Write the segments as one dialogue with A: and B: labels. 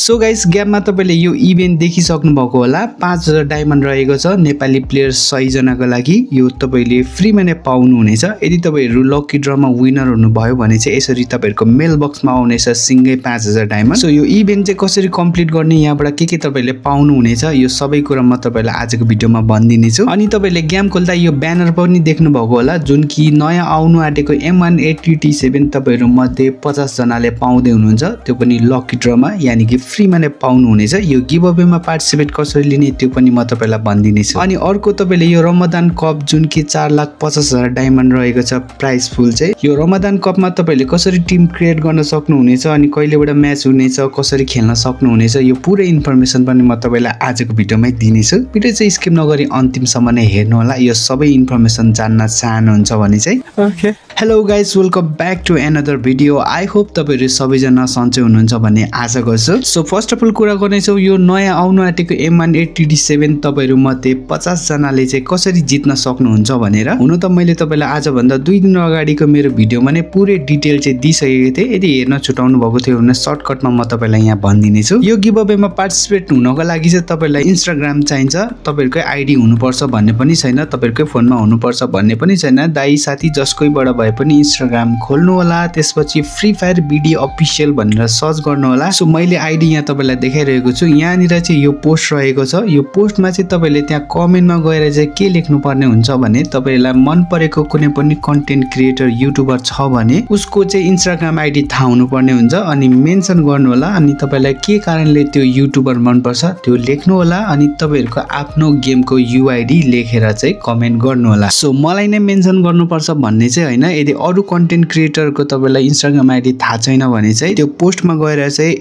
A: So guys गेममा तपाईले यो इभेन्ट देखिसक्नु भएको होला 5000 डायमन्ड रहेको छ नेपाली प्लेयर्स 6 जनाको लागि यो तपाईले फ्रीमा नै पाउनु हुनेछ यदि तपाईहरु लकी ड्रमा विनर हुनुभयो भने चाहिँ यसरी तपाईहरुको मेल बक्समा आउनेछ सिंगै 5000 डायमन्ड सो यो इभेन्ट चाहिँ कसरी कम्प्लिट गर्ने यहाँबाट के तपाईले पाउनु हुनेछ यो सबै कुरा म तपाईलाई आजको भिडियोमा भन्दिने छु अनि तपाईले गेम खोल्दा यो ब्यानर पनि देख्नु भएको होला जुन कि नयाँ आउनु आटेको M180T7 तपाईहरु मध्ये 50 जनाले पाउँदै हुनुहुन्छ त्यो पनि लकी ड्रमा यानी कि फ्रीमा नै पाउनु हुनेछ यो गिभ अवेमा पार्टिसिपेट कसरी लिने त्यो पनि म तपाईलाई भन्दिने छु अनि अर्को तपाईले यो रमजान कप जुन कि 4,50,000 डायमन्ड रहेको छ प्राइस फुल चाहिँ यो रमजान कपमा तपाईले कसरी टिम क्रिएट गर्न सक्नु हुनेछ अनि कहिलेबाट म्याच हुनेछ कसरी खेल्न सक्नु हुनेछ यो पुरै इन्फर्मेसन पनि म तपाईलाई आजको भिडियोमै दिने छु भिडियो चाहिँ स्किप नगरी अन्तिमसम्म नै हेर्नु होला यो सबै इन्फर्मेसन जान्न चाहनुहुन्छ भने चाहिँ okay hello guys welcome back to another video I hope तपाईहरु सबैजना सन्चै हुनुहुन्छ भन्ने आशा गर्छु सो फर्स्ट अफ अल कुरा गर्नेछौं यो नयाँ आउनु आटेको M180D7 तपाईहरु मध्ये 50 जनाले चाहिँ कसरी जित्न सक्नुहुन्छ भनेर हुन त मैले तपाईलाई आज भन्दा 2 दिन अगाडिको मेरो भिडियोमा नै पुरै डिटेल चाहिँ दिइसकेको थिए यदि हेर्न छुटाउनु भएको थियो भने सर्टकटमा म तपाईलाई यहाँ भन्दिने छु यो गिभ अवेमा पार्टिसिपेट हुनको लागि चाहिँ तपाईलाई इन्स्टाग्राम चाहिन्छ तपाईहरुकै आईडी हुनुपर्छ भन्ने पनि छैन तपाईहरुकै फोनमा हुनुपर्छ भन्ने पनि छैन दाइ साथी जसकैबाट भए पनि इन्स्टाग्राम खोल्नु होला त्यसपछि फ्री फायर भिडियो अफिसियल भनेर सर्च गर्नु होला सो मैले आईडी यहाँ तपाईलाई देखाइरहेको छु यहाँनिर चाहिँ यो पोस्ट रहेको छ यो पोस्टमा चाहिँ तपाईले त्यहाँ कमेन्टमा गएर चाहिँ के लेख्नु पर्ने हुन्छ भने तपाईलाई मन परेको कुनै पनि कन्टेन्ट क्रिएटर युट्युबर छ भने उसको चाहिँ इन्स्टाग्राम आईडी थाहा हुनु पर्ने हुन्छ अनि मेन्सन गर्नु होला अनि तपाईलाई के कारणले त्यो युट्युबर मन पर्छ त्यो लेख्नु होला अनि तपाईहरुको आफ्नो गेमको युआईडी लेखेर चाहिँ कमेन्ट गर्नु होला सो मलाई नै मेन्सन गर्नुपर्छ भन्ने चाहिँ हैन यदि अरु कन्टेन्ट क्रिएटरको तपाईलाई इन्स्टाग्राम आईडी थाहा छैन भने चाहिँ त्यो पोस्टमा गएर चाहिँ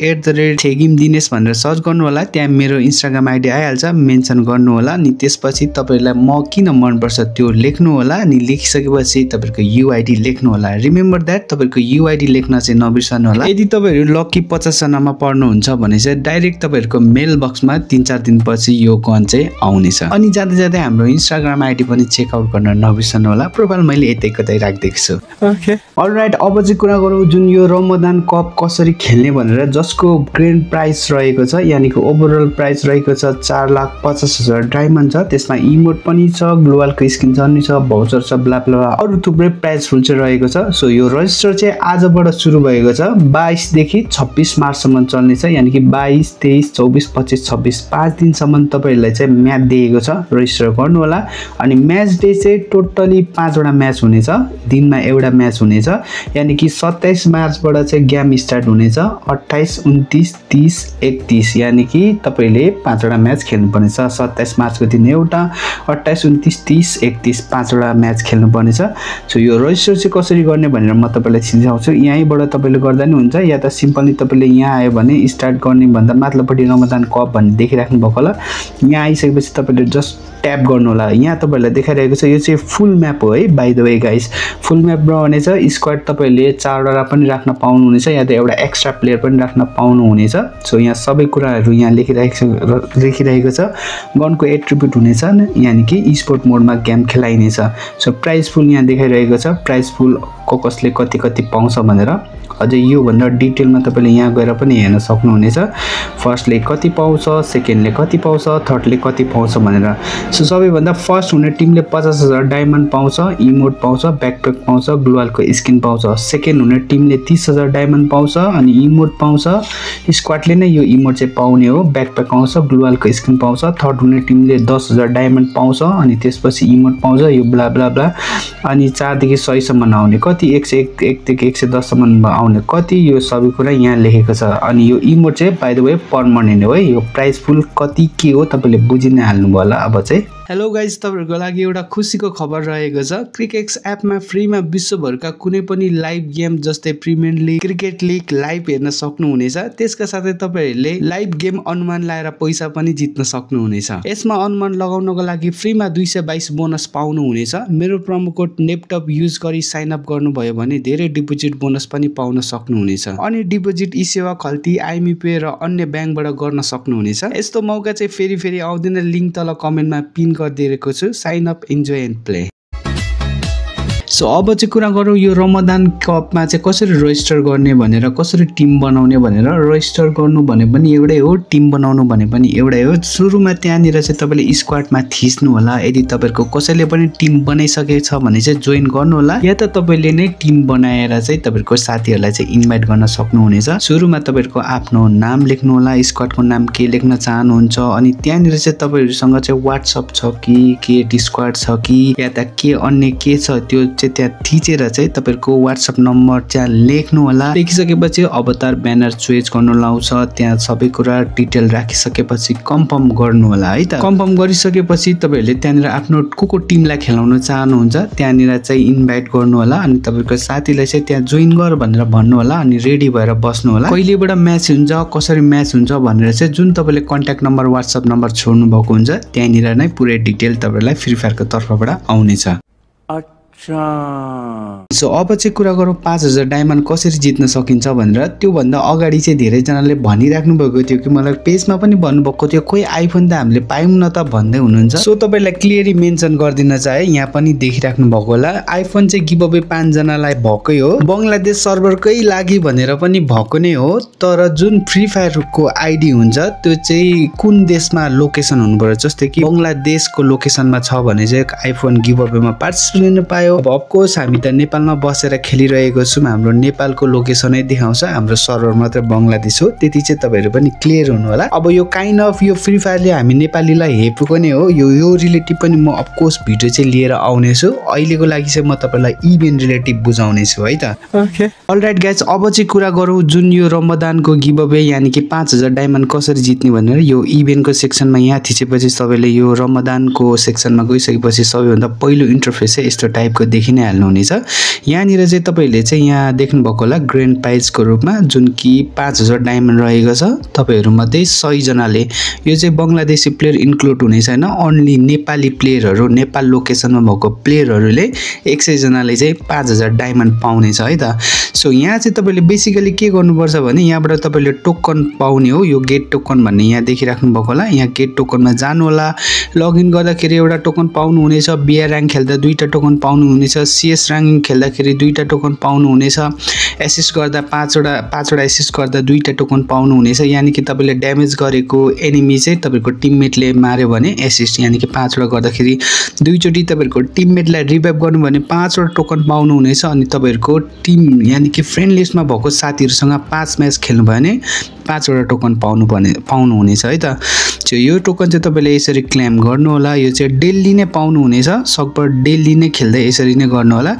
A: @thegimdinesh भनेर सर्च गर्नु होला त्यहाँ मेरो इन्स्टाग्राम आईडी आइहाल्छ मेन्सन गर्नु होला अनि त्यसपछि तपाईलाई म किन मन पर्छ त्यो लेख्नु होला अनि लेखिसकेपछि तपाईहरुको युआईडी लेख्नु होला रिमेम्बर दैट तपाईहरुको युआईडी लेख्न चाहिँ नबिर्सनु होला यदि तपाईहरु लकी 50 जनामा पर्नुहुन्छ भने चाहिँ डाइरेक्ट तपाईहरुको मेल बक्समा 3-4 दिनपछि यो गन चाहिँ आउनेछ अनि जाँदै जाँदै हाम्रो इन्स्टाग्राम आईडी पनि चेक आउट गर्न नबिर्सनु होला प्रोफाइल मैले यतैकतै राख्दिएको छु ओके अलराइट अब चाहिँ कुरा गरौँ जुन यो रमजान कप कसरी खेल्ने भनेर जसको ग्रान्ड प्राइस रहेको छ यानी कि ओभरअल प्राइस रहेको छ 4,50,000 डायमन्ड छ त्यसमा इमोट पनि छ ग्लोबलको स्किन पनि छ भाउचर छ ब्ला ब्ला अरु थुप्रै प्राइस फुल चाहिँ रहेको छ सो यो रजिस्टर चाहिँ आजबाट सुरु भएको छ 22 देखि 26 मार्चसम्म चल्ने छ यानी कि 22 23 24 25 26 5 दिनसम्म तपाईहरुलाई चाहिँ म्याच दिएको छ रजिस्टर गर्नु होला अनि म्याच डे चाहिँ टोटली 5 वटा म्याच हुनेछ दिनमा एउटा म्याच हुनेछ यानी कि 27 मार्चबाट चाहिँ गेम स्टार्ट हुनेछ 28 29 30 31 यानी कि तपाईले 5 वटा म्याच खेल्नु पर्नेछ 27 मार्चको दिन एउटा 28 29 30 31 5 वटा म्याच खेल्नु पर्नेछ सो यो रजिस्टर चाहिँ कसरी गर्ने भनेर म तपाईलाई सिकाउँछु यहीँबाट तपाईले गर्दा नि हुन्छ या त सिम्पली तपाईले यहाँ आयो भने स्टार्ट गर्ने भन्दा माथिल्लोपट्टि रमजान कप भन्ने देखिराख्नु भएको होला यहाँ आइसकेपछि तपाईले जस्ट ट्याप गर्नु होला यहाँ तपाईहरुलाई देखाइरहेको छ यो चाहिँ फुल म्याप हो है by the way guys full map रहनेछ स्क्वाड तपाईले 4 वटा पनि राख्न पाउनु हुनेछ या त एउटा एक्स्ट्रा प्लेयर पनि राख्न पाउनु हुनेछ सो यहाँ सबै कुराहरु यहाँ लेखिरहेको छ गनको एट्रिब्युट हुनेछ यानी कि स्पोर्ट मोडमा गेम खेलाइनेछ सो प्राइस फुल यहाँ देखाइरहेको छ प्राइस फुल कसले कति पाउँछ भनेर अझै यो भन्दा डिटेलमा तपाईले यहाँ गएर पनि हेर्न सक्नुहुनेछ फर्स्टले कति पाउँछ सेकेन्डले कति पाउँछ थर्डले कति पाउँछ भनेर सो सबैभन्दा फर्स्ट हुने टिमले 50,000 डायमन्ड पाउँछ इमोट पाउँछ ब्याकप्याक पाउँछ ग्लोबलको स्किन पाउँछ सेकेन्ड हुने टिमले 30,000 डायमन्ड पाउँछ अनि इमोट पाउँछ स्क्वाडले नै यो इमोट चाहिँ पाउने हो ब्याकप्याक पाउँछ ग्लोबलको स्किन पाउँछ थर्ड हुने टिमले 10,000 डायमन्ड पाउँछ अनि त्यसपछि इमोट पाउँछ यो ब्ला ब्ला ब्ला अनि 4 देखि 100 सम्म आउने कति 101 देखि 110 सम्म आउने कति यो सबै कुरा यहाँ लेखेको छ अनि यो इमोट चाहिँ बाइ द वे पर्मनेन्ट हो है यो प्राइस फुल कति के हो तपाईले बुझि नै हाल्नु भयो होला अब चाहिँ हेलो गाइज तपाईहरुको लागि एउटा खुसीको खबर रहेको छ क्रिकेक्स एपमा फ्रीमा विश्वभरका कुनै पनि लाइभ गेम जस्तै premier league cricket league live हेर्न सक्नुहुनेछ त्यसका साथै तपाईहरुले लाइभ गेम अनुमान लाएर पैसा पनि जित्न सक्नुहुनेछ यसमा अनुमान लगाउनको लागि फ्रीमा 222 बोनस पाउनु हुनेछ मेरो प्रोमो कोड नेपटप युज गरी साइन अप गर्नुभयो भने धेरै डिपोजिट बोनस पनि पाउन सक्नुहुनेछ अनि डिपोजिट ई सेवा खल्ती आइएमपी र अन्य ब्याङ्कबाट गर्न सक्नुहुनेछ यस्तो मौका चाहिँ फेरि आउँदैन लिंक तल कमेन्टमा पिन गरिदिएको छु sign up enjoy and play so अब चाहिँ कुरा गरौँ यो रमदान कपमा चाहिँ कसरी रजिस्टर गर्ने भनेर, कसरी टिम बनाउने भनेर। रजिस्टर गर्नु भने पनि एउटै हो, टिम बनाउनु भने पनि एउटै हो। सुरुमा त्यहाँनिर चाहिँ तपाईँले स्क्वाडमा थिच्नु होला। यदि तपाईँको कसैले पनि टिम बनाइसकेको छ भने चाहिँ जोइन गर्नु होला, या त तपाईँले नै टिम बनाएर चाहिँ तपाईँको साथीहरूलाई चाहिँ इन्भाइट गर्न सक्नुहुनेछ। सुरुमा तपाईँको आफ्नो नाम लेख्नु होला, स्क्वाडको नाम के लेख्न चाहनुहुन्छ, अनि त्यहाँनिर चाहिँ तपाईँहरूसँग चाहिँ व्हाट्सएप छ कि डिस्कर्ड छ कि या त के अन्य के छ त्यो चाहिँ त्यहाँ थिचेर चाहिँ तपाईँको व्हाट्सएप नम्बर त्यहाँ लेख्नु होला। लेखिसकेपछि अवतार ब्यानर चोइज गर्नु लाउँछ, त्यहाँ सबै कुरा डिटेल राखिसकेपछि कन्फर्म गर्नु होला है त। कन्फर्म गरिसकेपछि तपाईँहरूले त्यहाँनिर आफ्नो को टिमलाई खेलाउन चाहनुहुन्छ त्यहाँनिर चाहिँ इन्भाइट गर्नु होला, अनि तपाईँको साथीलाई चाहिँ त्यहाँ जोइन गर भनेर भन्नु होला, अनि रेडी भएर बस्नु होला। कहिलेबाट म्याच हुन्छ, कसरी म्याच हुन्छ भनेर चाहिँ जुन तपाईँले कन्ट्याक्ट नम्बर व्हाट्सएप नम्बर छोड्नु भएको हुन्छ त्यहाँनिर नै पुरै डिटेल तपाईँलाई फ्री फायरको तर्फबाट आउनेछ। सो अब चाहिँ कुरा गरौँ 5000 डायमन्ड कसरी जित्न सकिन्छ भनेर। त्योभन्दा अगाडि चाहिँ धेरैजनाले भनिराख्नु भएको थियो कि मलाई पेजमा पनि भन्नुभएको थियो खोइ आइफोन त हामीले पायौँ न त भन्दै हुनुहुन्छ। सो तपाईँलाई क्लियरली मेन्सन गरिदिन चाहे, यहाँ पनि देखिराख्नु भएको होला। आइफोन चाहिँ गिभ अवे 5 जनालाई भएकै हो, बङ्गलादेश सर्भरकै लागि भनेर पनि भएको नै हो। तर जुन फ्री फायरको आइडी हुन्छ त्यो चाहिँ कुन देशमा लोकेसन हुनुपर्छ, जस्तै कि बङ्गलादेशको लोकेसनमा छ भने चाहिँ आइफोन गिभ अवेमा पार्टिसिपेट लिन पायो। अब अफकोर्स हामी त नेपालमा बसेर खेलिरहेको छौँ, हाम्रो नेपालको लोकेसनै देखाउँछ, हाम्रो सर्भर मात्र बङ्गलादेश हो, त्यति चाहिँ तपाईँहरू पनि क्लियर हुनु होला। अब यो काइन्ड अफ यो फ्री फायरले हामी नेपालीलाई हेपेको नै हो, यो रिलेटिभ पनि म अफकोर्स भिडियो चाहिँ लिएर आउनेछु। अहिलेको लागि चाहिँ म तपाईँलाई इभेन्ट रिलेटिभ बुझाउनेछु है त। अलराइट गाइज, अब चाहिँ कुरा गरौँ जुन यो रमदानको गिभ अवे यानि कि 5000 डायमन्ड कसरी जित्ने भनेर। यो इभेन्टको सेक्सनमा यहाँ थिचेपछि तपाईँले यो रमदानको सेक्सनमा गइसकेपछि सबैभन्दा पहिलो इन्टरफेस चाहिँ यस्तो टाइपको देखि नै हाल्नुहुनेछ। यहाँनिर चाहिँ तपाईँहरूले चाहिँ यहाँ देख्नुभएको होला ग्रान्ड प्राइजको रूपमा जुन कि 5000 डायमन्ड रहेको छ। तपाईँहरूमध्ये 100 जनाले, यो चाहिँ बङ्गलादेशी प्लेयर इन्क्लुड हुने छैन, अन्ली नेपाली प्लेयरहरू, नेपाल लोकेसनमा भएको प्लेयरहरूले 100 जनाले चाहिँ 5000 डायमन्ड पाउनेछ है त। सो यहाँ चाहिँ तपाईँले बेसिकली के गर्नुपर्छ भने यहाँबाट तपाईँले टोकन पाउने हो, यो गेट टोकन भन्ने यहाँ देखिराख्नु भएको होला। यहाँ गेट टोकनमा जानु होला, लगइन गर्दाखेरि एउटा टोकन पाउनुहुनेछ, बिआर ऱ्याङ्क खेल्दा 2टा टोकन पाउनुहुनेछ, सीएस ऱ्याङ्किङ खेल्दाखेरि 2टा टोकन पाउनुहुनेछ, एसिस्ट गर्दा 5वटा एसिस्ट गर्दा 2टा टोकन पाउनुहुनेछ। यानि कि तपाईँले ड्यामेज गरेको एनिमी चाहिँ तपाईँको टिममेटले मार्यो भने एसिस्ट यानि कि 5वटा गर्दाखेरि 2चोटि तपाईँहरूको टिममेटलाई रिभाइभ गर्नु भने 5वटा टोकन पाउनुहुनेछ। अनि तपाईँहरूको टिम यानि कि फ्रेन्ड लिस्टमा भएको साथीहरूसँग 5 म्याच खेल्नु भयो भने 5वटा टोकन पाउनुहुनेछ है त। यो टोकन चाहिँ तपाईँले यसरी क्लेम गर्नु होला, यो चाहिँ डेली नै पाउनुहुनेछ, सकभर डेली नै खेल्दै यसरी नै गर्नु होला।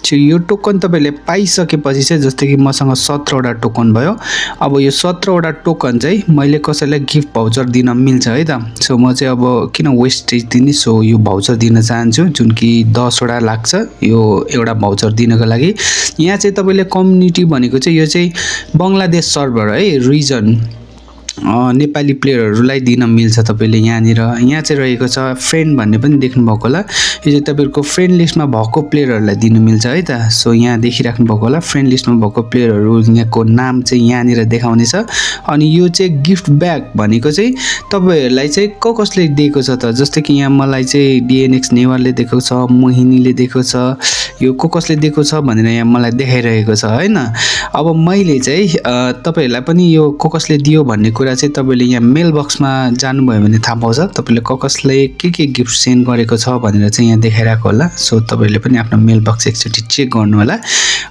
A: यो टोकन तपाईँले पाइसकेपछि चाहिँ जस्तै कि मसँग 17वटा टोकन भयो, अब यो 17वटा टोकन चाहिँ मैले कसैलाई गिफ्ट भाउचर दिन मिल्छ है त। सो म चाहिँ अब किन वेस्टेज दिने, सो यो भाउचर दिन चाहन्छु जुन कि 10वटा लाग्छ यो एउटा भाउचर दिनको लागि। यहाँ चाहिँ तपाईँले कम्युनिटी भनेको चाहिँ यो चाहिँ बङ्गलादेश सर्भर है, रिजन नेपाली प्लेयरहरूलाई दिन मिल्छ तपाईँले। यहाँ चाहिँ रहेको छ फ्रेन्ड भन्ने पनि देख्नु भएको होला, यो चाहिँ तपाईँको फ्रेन्ड लिस्टमा भएको प्लेयरहरूलाई दिन मिल्छ है त। सो यहाँ देखिराख्नु भएको होला फ्रेन्ड लिस्टमा भएको प्लेयरहरू, यहाँको नाम चाहिँ यहाँनिर देखाउनेछ। अनि यो चाहिँ गिफ्ट ब्याग भनेको चाहिँ तपाईँहरूलाई चाहिँ कसले दिएको छ त, जस्तै कि यहाँ मलाई चाहिँ डिएनएक्स नेवारले दिएको छ, मोहिनीले दिएको छ, यो कसले दिएको छ भनेर यहाँ मलाई देखाइरहेको छ होइन। अब मैले चाहिँ तपाईँहरूलाई पनि यो कसले दियो भन्ने कुरा चाहिँ तपाईँले यहाँ मेल बक्समा जानुभयो भने थाहा पाउँछ तपाईँले कसले के गिफ्ट सेन्ड गरेको छ भनेर चाहिँ यहाँ देखाइरहेको होला। सो तपाईँले पनि आफ्नो मेल बक्स एकचोटि चेक गर्नु होला।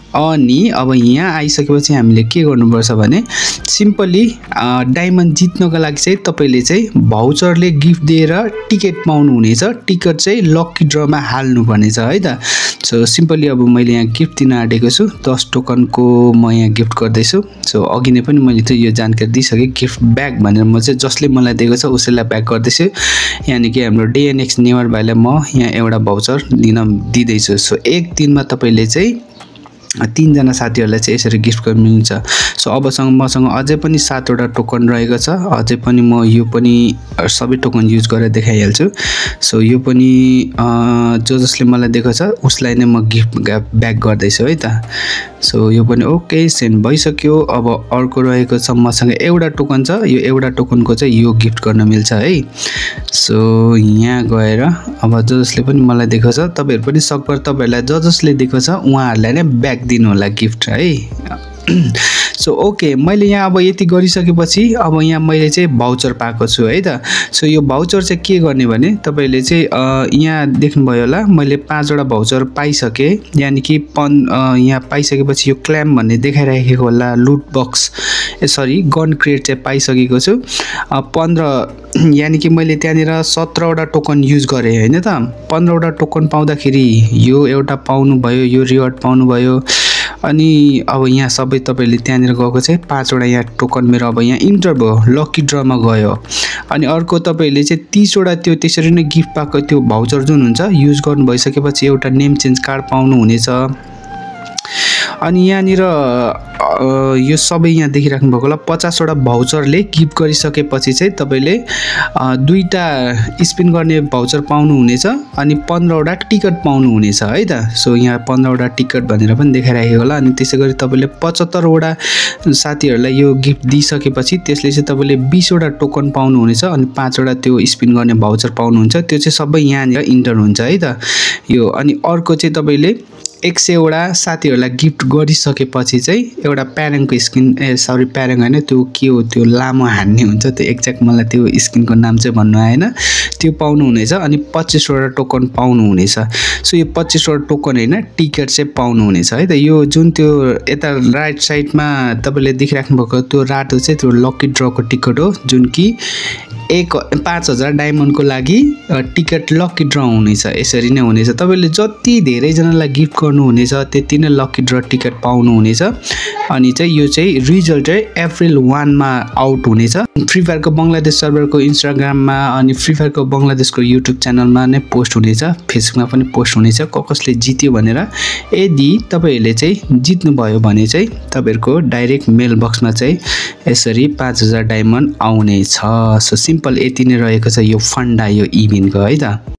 A: अनि अब यहाँ आइसकेपछि हामीले के गर्नुपर्छ भने सिम्पली डायमन्ड जित्नको लागि चाहिँ तपाईँले चाहिँ भाउचरले गिफ्ट दिएर टिकट पाउनुहुनेछ। टिकट चाहिँ लकी ड्रमा हाल्नुपर्नेछ है त। सो सिम्पली अब मैले यहाँ गिफ्ट दिन आँटेको छु, 10 टोकनको म यहाँ गिफ्ट गर्दैछु। सो अघि नै पनि मैले चाहिँ यो जानकारी दिइसकेँ, गिफ्ट ब्याग भनेर म चाहिँ जसले मलाई दिएको छ उसैलाई ब्याग गर्दैछु। यानि कि हाम्रो डिएनएक्स नेवार भाइलाई म यहाँ एउटा भाउचर दिँदैछु। सो एक दिनमा तपाईँले चाहिँ 3 जना साथीहरुलाई चाहिँ यसरी गिफ्ट गर्न मिल्छ। सो अबसँग मसँग अझै पनि 7 वटा टोकन रहेको छ। अझै पनि म यो पनि सबै टोकन युज गरेर देखाइहाल्छु। सो यो पनि जसले मलाई दिएको छ उसलाई नै म गिफ्ट ब्याक गर्दै छु है त। सो यो पनि ओके सेन्ड भइसक्यो। अब अर्को रहेको छ मसँग एउटा टोकन छ। यो एउटा टोकनको चाहिँ यो गिफ्ट गर्न मिल्छ है। सो यहाँ गएर अब जसले पनि मलाई दिएको छ तपाईहरु पनि सकभर तपाईहरुलाई जसले दिएको छ उहाँहरुलाई नै ब्याक दिनु होला गिफ्ट है। सो ओके मैले यहाँ अब यति गरिसकेपछि अब यहाँ मैले चाहिँ भाउचर पाएको छु है त। सो यो भाउचर चाहिँ के गर्ने भने तपाईले चाहिँ यहाँ देख्नुभयो होला मैले 5 वटा भाउचर पाइसके। यानी कि यहाँ पाइसकेपछि यो क्ल्याम भन्ने देखाइराखेको होला लुट बक्स सरी गन क्रेट चाहिँ पाइसकेको छु। 15 यानी कि मैले त्यहाँनिर 17 वटा टोकन युज गरे हैन त। 15 वटा टोकन पाउँदाखेरि यो एउटा पाउनु भयो यो रिवार्ड पाउनु भयो। अनि अब यहाँ सबै तपाईले त्यहाँनिर गएको चाहिँ 5 वटा यहाँ टोकन मेरो अब यहाँ इन्टर भयो लकी ड्रमा गयो। अनि अर्को तपाईले चाहिँ 30 वटा त्यो त्यसरी नै गिफ्ट पाएको त्यो भाउचर जुन हुन्छ युज गर्नु भइसकेपछि एउटा नेम चेन्ज कार्ड पाउनु हुनेछ। अनि यहाँनिर यो सबै यहाँ देखिराख्नु भएको होला 50 वटा भाउचरले गिफ्ट गरिसकेपछि चाहिँ तपाईले दुईटा स्पिन गर्ने भाउचर पाउनु हुनेछ अनि 15 वटा टिकट पाउनु हुनेछ है त। सो यहाँ 15 वटा टिकट भनेर पनि देखाइराखेको होला। अनि त्यसैगरी तपाईले 75 वटा साथीहरुलाई यो गिफ्ट दिइसकेपछि त्यसले चाहिँ तपाईले 20 वटा टोकन पाउनु हुनेछ अनि 5 वटा त्यो स्पिन गर्ने भाउचर पाउनु हुन्छ। त्यो चाहिँ सबै यहाँनिर इन्टर हुन्छ है त यो। अनि अर्को चाहिँ तपाईले 100 वटा साथीहरुलाई गिफ्ट गरिसकेपछि चाहिँ एउटा प्यारेङको स्किन सरी प्यारेङ हैन त्यो के हो त्यो लामो हान्ने हुन्छ त्यो एक्ज्याक्ट मलाई त्यो स्किनको नाम चाहिँ भन्नु आएन त्यो पाउनु हुनेछ। अनि 25 वटा टोकन पाउनु हुनेछ। सो यो 25 वटा टोकन हैन टिकट चाहिँ पाउनु हुनेछ है त। यो जुन त्यो यता राइट साइडमा तपाईले देखिराख्नु भएको त्यो रातो चाहिँ त्यो लकी ड्रको टिकट हो जुन कि 5000 डायमन्डको लागि टिकट लकी ड्र हुनेछ। यसरी नै हुनेछ तपाईले जति धेरै जनालाई गिफ्ट गर्नु हुनेछ त्यति नै लकी ड्र टिकट पाउनु हुनेछ। अनि चाहिँ यो चाहिँ रिजल्ट चाहिँ अप्रिल 1 मा आउट हुनेछ। फ्री फायर को बंगलादेश सर्भरको इन्स्टाग्राममा अनि फ्री फायर को बंगलादेशको युट्युब च्यानलमा नै पोस्ट हुनेछ फेसबुकमा पनि पोस्ट हुनेछ कसले जित्यो भनेर। यदि तपाईहरुले चाहिँ जित्नु भयो भने चाहिँ तपाईहरुको डाइरेक्ट मेल बक्समा चाहिँ यसरी 5000 डायमन्ड आउने छ। सो सिम्पल यति नै रहेको छ यो फन्डा यो इभेन्टको है त।